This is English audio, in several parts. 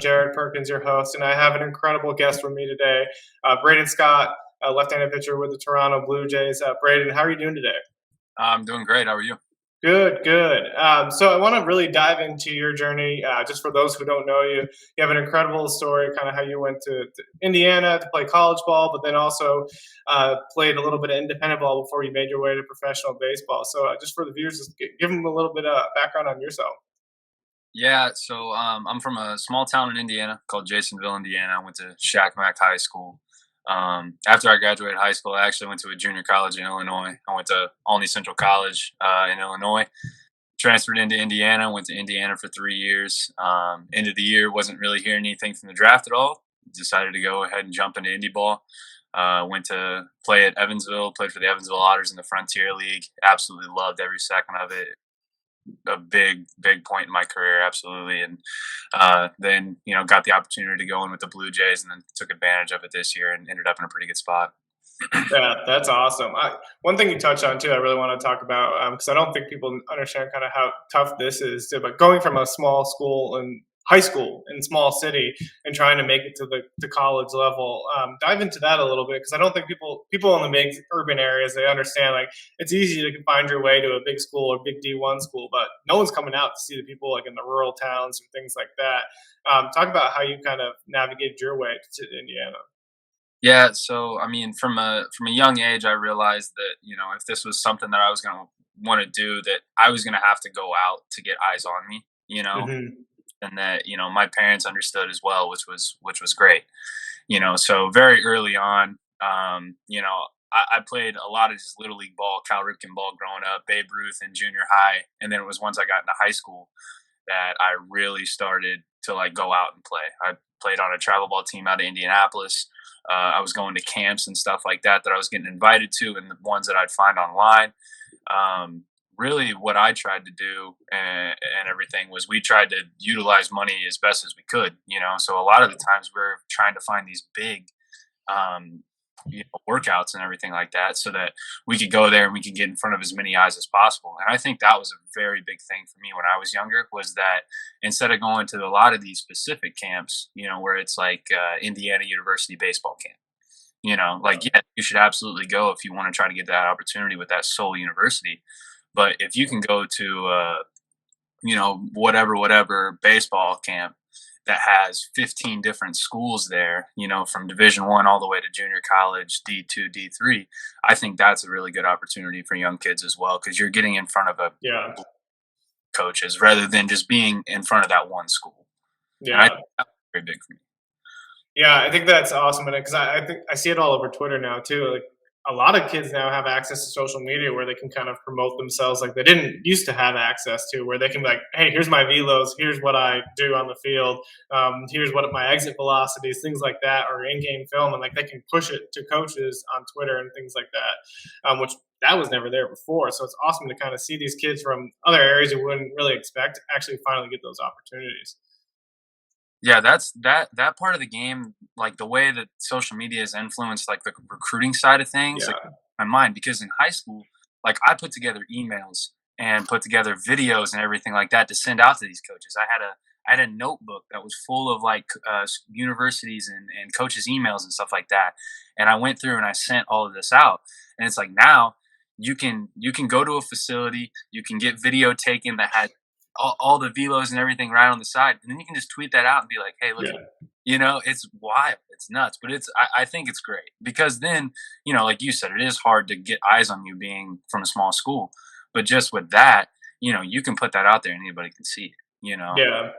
Jared Perkins, your host, and I have an incredible guest with me today, Braden Scott, a left-handed pitcher with the Toronto Blue Jays. Braden, how are you doing today? I'm doing great. How are you? Good, good. So I want to really dive into your journey. Just for those who don't know you, you have an incredible story, kind of how you went to Indiana to play college ball, but then also played a little bit of independent ball before you made your way to professional baseball. So just for the viewers, just give them a little bit of background on yourself. I'm from a small town in Indiana called Jasonville, Indiana. I went to Shackmack High School. After I graduated high school, I actually went to a junior college in Illinois. I went to Olney Central College in Illinois. Transferred into Indiana. Went to Indiana for 3 years. End of the year, wasn't really hearing anything from the draft at all. Decided to go ahead and jump into indie ball. Went to play at Evansville. Played for the Evansville Otters in the Frontier League. Absolutely loved every second of it. A big point in my career, absolutely. And then got the opportunity to go in with the Blue Jays, and then took advantage of it this year and ended up in a pretty good spot. Yeah, that's awesome. One thing you touched on too, I really want to talk about because I don't think people understand kind of how tough this is. But going from a small school and high school in small city and trying to make it to the college level, dive into that a little bit because I don't think people in the big urban areas they understand like it's easy to find your way to a big school or big D1 school, but no one's coming out to see the people like in the rural towns and things like that. Talk about how you kind of navigated your way to Indiana. Yeah, so I mean, from a young age, I realized that if this was something that I was going to want to do, that I was going to have to go out to get eyes on me. Hmm. And that my parents understood as well, which was great. So very early on, I played a lot of just little league ball, Cal Ripken ball growing up, Babe Ruth in junior high, and then it was once I got into high school that I really started to like go out and play. I played on a travel ball team out of Indianapolis. I was going to camps and stuff like that I was getting invited to, and the ones that I'd find online. Really, what I tried to do and everything was we tried to utilize money as best as we could. So a lot of the times we're trying to find these big um, workouts and everything like that so that we could go there and we could get in front of as many eyes as possible. And I think that was a very big thing for me when I was younger, was that instead of going to a lot of these specific camps, where it's like Indiana University baseball camp, like, yeah, you should absolutely go if you want to try to get that opportunity with that sole university. But if you can go to whatever baseball camp that has 15 different schools there, from Division 1 all the way to junior college, D2, D3, I think that's a really good opportunity for young kids as well, because you're getting in front of a Yeah, coaches rather than just being in front of that one school. And I yeah. think that's very big for me. Yeah, I think that's awesome, and because I think I see it all over Twitter now too. Like a lot of kids now have access to social media where they can kind of promote themselves like they didn't used to have access to, where they can be like, "Hey, here's my velos. Here's what I do on the field. Here's what my exit velocities, things like that, or in-game film," and like they can push it to coaches on Twitter and things like that, which that was never there before. So it's awesome to kind of see these kids from other areas you wouldn't really expect actually finally get those opportunities. Yeah, that part of the game, like the way that social media has influenced like the recruiting side of things, like Yeah, my mind, because in high school, like I put together emails and put together videos and everything like that to send out to these coaches. I had a notebook that was full of like universities and coaches' emails and stuff like that. And I went through and I sent all of this out. And it's like now you can go to a facility, you can get video taken that had all the velos and everything right on the side, and then you can just tweet that out and be like, "Hey, look, yeah, it's wild, it's nuts," but I think it's great because then, like you said, it is hard to get eyes on you being from a small school, but just with that, you can put that out there and anybody can see it. yeah.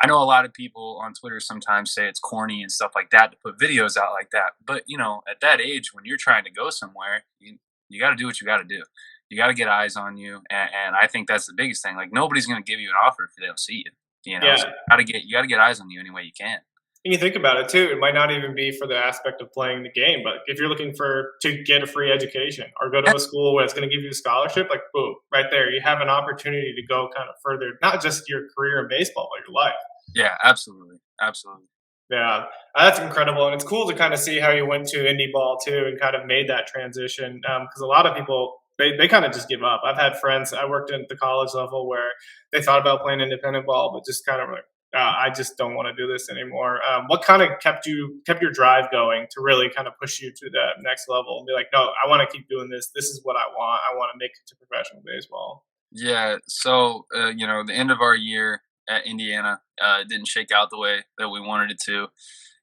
I know a lot of people on Twitter sometimes say it's corny and stuff like that to put videos out like that, but at that age when you're trying to go somewhere, you got to do what you got to do. You got to get eyes on you, and I think that's the biggest thing. Like nobody's going to give you an offer if they don't see you. So Yeah, you got to get eyes on you any way you can. and you think about it too, it might not even be for the aspect of playing the game, but if you're looking for to get a free education or go to a school where it's going to give you a scholarship, like boom, right there, you have an opportunity to go kind of further, not just your career in baseball, but your life. Yeah, absolutely, absolutely. Yeah, that's incredible, and it's cool to kind of see how you went to indie ball too, and kind of made that transition. Because a lot of people they kind of just give up. I've had friends I worked at the college level where they thought about playing independent ball, but just kind of like I just don't want to do this anymore. What kind of kept your drive going to really kind of push you to that next level and be like, no, I want to keep doing this. This is what I want. I want to make it to professional baseball. Yeah. So, the end of our year at Indiana didn't shake out the way that we wanted it to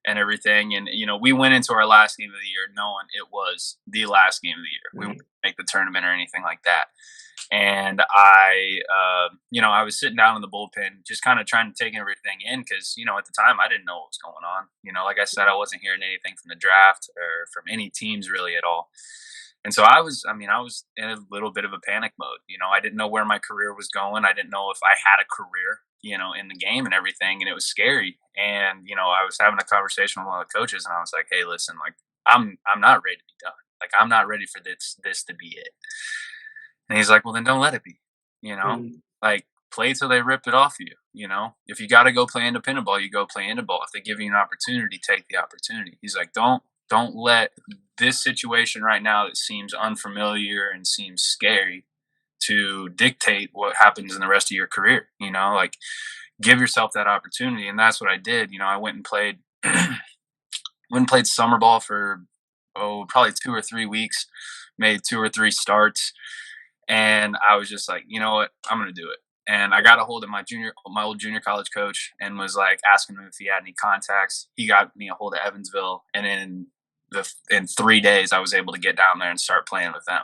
and everything. And, we went into our last game of the year knowing it was the last game of the year. We wouldn't make the tournament or anything like that. And I was sitting down in the bullpen, just kind of trying to take everything in because, at the time I didn't know what was going on. Like I said, I wasn't hearing anything from the draft or from any teams really at all. And so I was in a little bit of a panic mode. I didn't know where my career was going. I didn't know if I had a career, in the game and everything. And it was scary. And, I was having a conversation with one of the coaches and I was like, hey, listen, like, I'm not ready to be done. Like, I'm not ready for this to be it. And he's like, well, then don't let it be, like play till they rip it off you. If you got to go play independent ball, you go play independent ball. If they give you an opportunity, take the opportunity. He's like, don't let this situation right now that seems unfamiliar and seems scary to dictate what happens in the rest of your career. Like give yourself that opportunity. And that's what I did. I went and played, summer ball for, probably 2 or 3 weeks, made 2 or 3 starts. And I was just like, you know what, I'm going to do it. And I got a hold of my old junior college coach and was like asking him if he had any contacts. He got me a hold of Evansville. And in 3 days, I was able to get down there and start playing with them.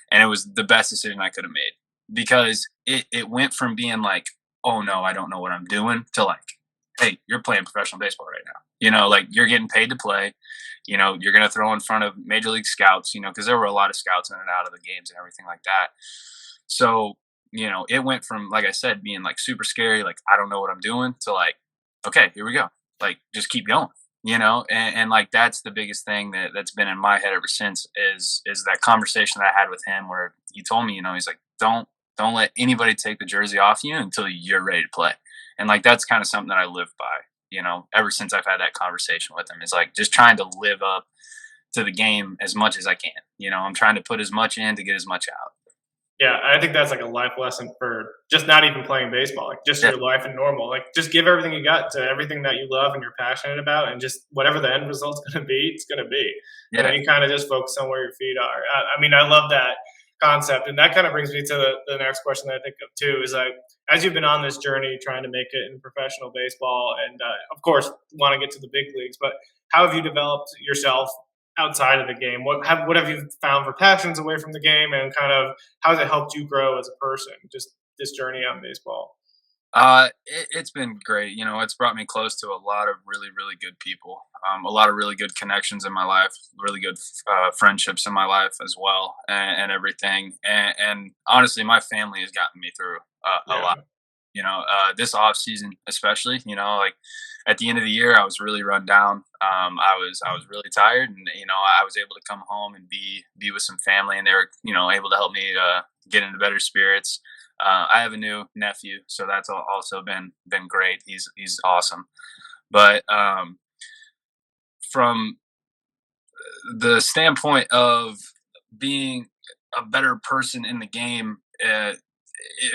And it was the best decision I could have made because it went from being like, oh no, I don't know what I'm doing to like, hey, you're playing professional baseball right now. Like you're getting paid to play. You're going to throw in front of major league scouts, because there were a lot of scouts in and out of the games and everything like that. So, it went from, like I said, being like super scary, like, I don't know what I'm doing to like, okay, here we go. Like, just keep going, and like, that's the biggest thing that's been in my head ever since is that conversation that I had with him where he told me, he's like, don't let anybody take the jersey off you until you're ready to play. And like, that's kind of something that I live by. Ever since I've had that conversation with him, it's like just trying to live up to the game as much as I can. I'm trying to put as much in to get as much out. Yeah, I think that's like a life lesson for just not even playing baseball, like just your life and normal. Like just give everything you got to everything that you love and you're passionate about, and just whatever the end result's going to be, it's going to be. Yeah. And then you kind of just focus on where your feet are. I love that concept, and that kind of brings me to the next question that I think of too. Is like as you've been on this journey trying to make it in professional baseball, and of course want to get to the big leagues, but how have you developed yourself outside of the game? What have you found for passions away from the game, and kind of how has it helped you grow as a person? Just this journey on baseball. It's been great. It's brought me close to a lot of really, really good people, a lot of really good connections in my life, really good friendships in my life as well, and everything. And honestly, my family has gotten me through a lot. This off season, especially, like at the end of the year, I was really run down. I was really tired, and I was able to come home and be with some family, and they were able to help me get into better spirits. I have a new nephew, so that's also been great. He's awesome, but from the standpoint of being a better person in the game, it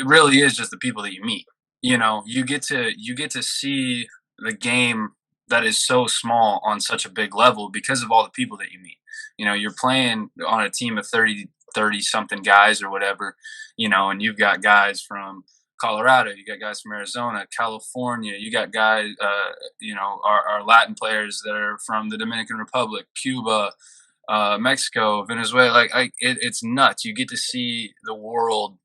really is just the people that you meet. You get to see the game that is so small on such a big level because of all the people that you meet. You're playing on a team of 30 something guys or whatever, and you've got guys from Colorado, you got guys from Arizona, California, you got guys, our Latin players that are from the Dominican Republic, Cuba, Mexico, Venezuela. It's nuts. You get to see the world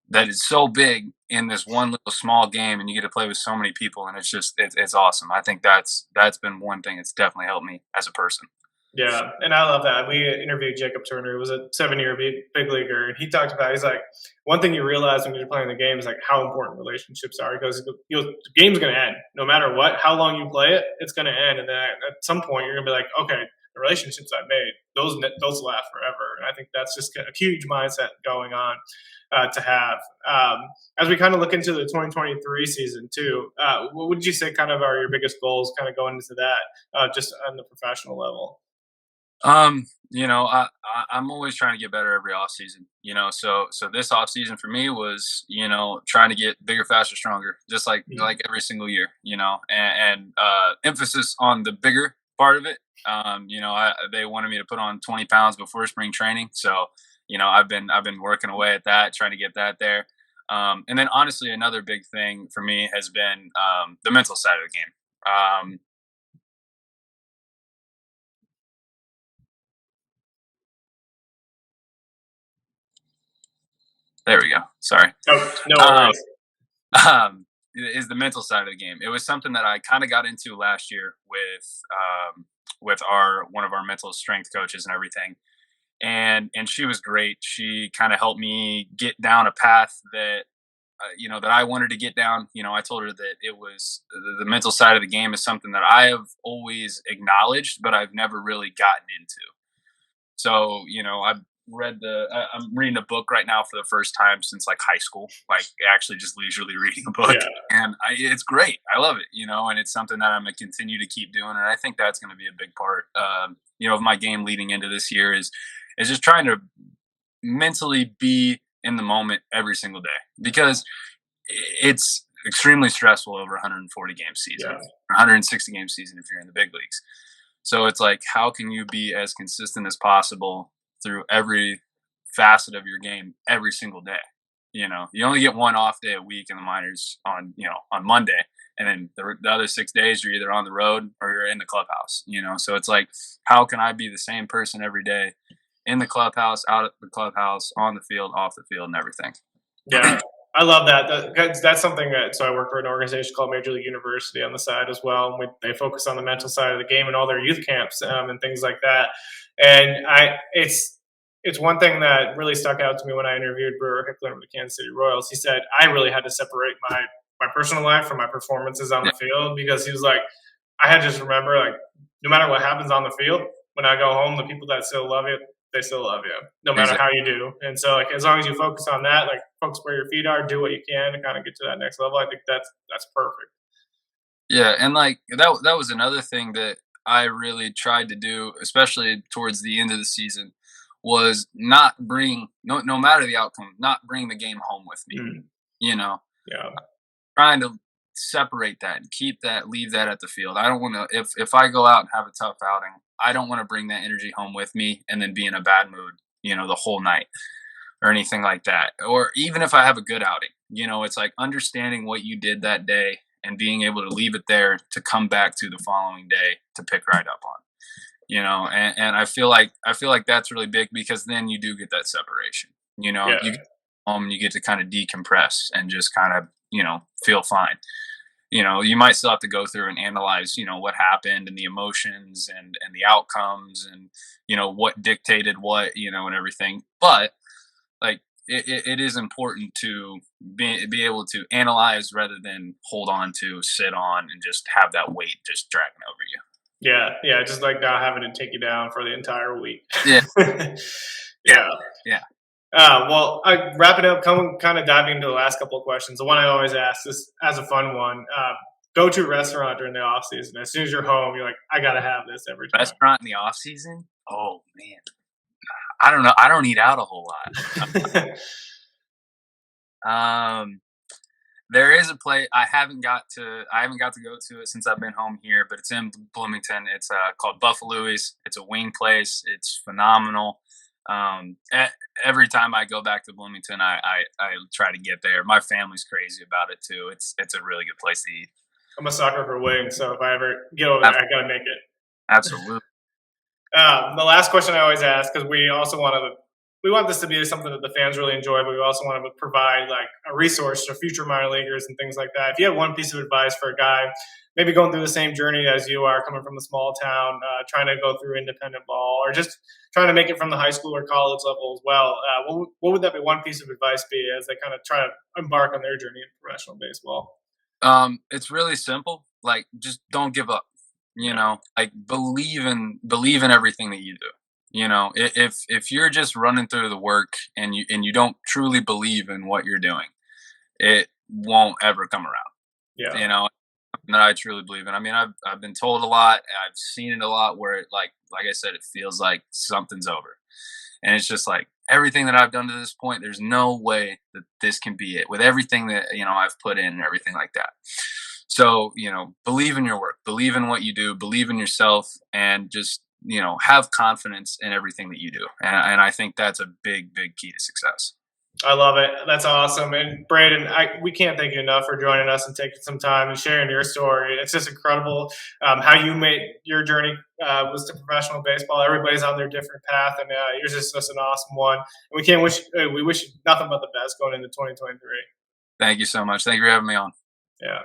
that is so big in this one little small game, and you get to play with so many people, and it's awesome. I think that's been one thing that's definitely helped me as a person. Yeah, and I love that. We interviewed Jacob Turner, who was a 7-year big leaguer, and he talked about, he's like, one thing you realize when you're playing the game is like how important relationships are, because the game's going to end no matter what. How long you play it, it's going to end, and then at some point you're going to be like, okay, the relationships I made, those last forever. And I think that's just a huge mindset going on to have. As we kind of look into the 2023 season too, what would you say kind of are your biggest goals kind of going into that, just on the professional level? I'm always trying to get better every off season. So this off season for me was, trying to get bigger, faster, stronger, just like every single year. And emphasis on the bigger part of it. They wanted me to put on 20 pounds before spring training, so I've been working away at that, trying to get that there. And then honestly, another big thing for me has been the mental side of the game. There we go. Sorry. Oh, no Um, worries. is the mental side of the game. It was something that I kind of got into last year with our one of our mental strength coaches and everything. And she was great. She kind of helped me get down a path that I wanted to get down. I told her that it was the mental side of the game is something that I have always acknowledged, but I've never really gotten into. So, I'm reading a book right now for the first time since like high school, like actually just leisurely reading a book. Yeah, And it's great. I love it, and it's something that I'm going to continue to keep doing. And I think that's going to be a big part, of my game leading into this year is just trying to mentally be in the moment every single day, because it's extremely stressful over 140 game season, yeah, 160 game season if you're in the big leagues. So it's like, how can you be as consistent as possible through every facet of your game every single day? You only get one off day a week in the minors on Monday. And then the other 6 days, you're either on the road or you're in the clubhouse. So it's like, how can I be the same person every day in the clubhouse, out at the clubhouse, on the field, off the field, and everything? yeah. I love that. That's something that. So I work for an organization called Major League University on the side as well. And they focus on the mental side of the game and all their youth camps and things like that. And it's one thing that really stuck out to me when I interviewed Brewer Hickler of the Kansas City Royals. He said I really had to separate my personal life from my performances on Yeah, the field, because he was like, I had to just remember, like, no matter what happens on the field, when I go home, the people that still love you, they still love you, no matter exactly. how you do. And so, like, as long as you focus on that, like, focus where your feet are, do what you can to kind of get to that next level. I think that's perfect. Yeah, and like that was another thing that I really tried to do, especially towards the end of the season, was not bring no matter the outcome, not bring the game home with me. Mm, You know, yeah, trying to separate that and keep that, leave that at the field. I don't want to, if I go out and have a tough outing, I don't want to bring that energy home with me and then be in a bad mood, the whole night or anything like that. Or even if I have a good outing, it's like understanding what you did that day and being able to leave it there to come back to the following day to pick right up on. And I feel like that's really big, because then you do get that separation. You yeah, get home and you get to kind of decompress and just kind of feel fine. You might still have to go through and analyze what happened and the emotions and the outcomes and what dictated what, and everything. But like it is important to be able to analyze rather than hold on to, sit on, and just have that weight just dragging over you. yeah, yeah. Just like not having to take you down for the entire week. Yeah, yeah, Yeah. yeah. Well, wrapping up, kind of diving into the last couple of questions. The one I always ask, this as a fun one, go to restaurant during the off season. As soon as you're home, you're like, I gotta have this every Restaurant in the off season. Oh man, I don't know. I don't eat out a whole time. lot. There is a place I haven't got to go to it since I've been home here, but it's in Bloomington. It's called Buffalo's. It's a wing place. It's phenomenal. Every time I go back to Bloomington, I try to get there. My family's crazy about it too. It's a really good place to eat. I'm a sucker for wings, so if I ever get over there, Ab- I gotta make it. Absolutely. The last question I always ask, because we want this to be something that the fans really enjoy, but we also want to provide like a resource for future minor leaguers and things like that. If you had one piece of advice for a guy maybe going through the same journey as you are, coming from a small town, trying to go through independent ball, or just trying to make it from the high school or college level as well, what would that be? One piece of advice be as they kind of try to embark on their journey in professional baseball? It's really simple. Like, just don't give up. Yeah, Like, believe in everything that you do. If you're just running through the work and you don't truly believe in what you're doing, it won't ever come around. yeah, You know, that I truly believe in. I mean, I've been told a lot. I've seen it a lot where like I said, it feels like something's over, and it's just like everything that I've done to this point. There's no way that this can be it with everything that I've put in and everything like that. So believe in your work, believe in what you do, believe in yourself, and just have confidence in everything that you do. And I think that's a big key to success. I love it. That's awesome. And Braden, we can't thank you enough for joining us and taking some time and sharing your story. It's just incredible how you made your journey was to professional baseball. Everybody's on their different path, and yours is just an awesome one. And we wish you nothing but the best going into 2023. Thank you so much. Thank you for having me on. Yeah.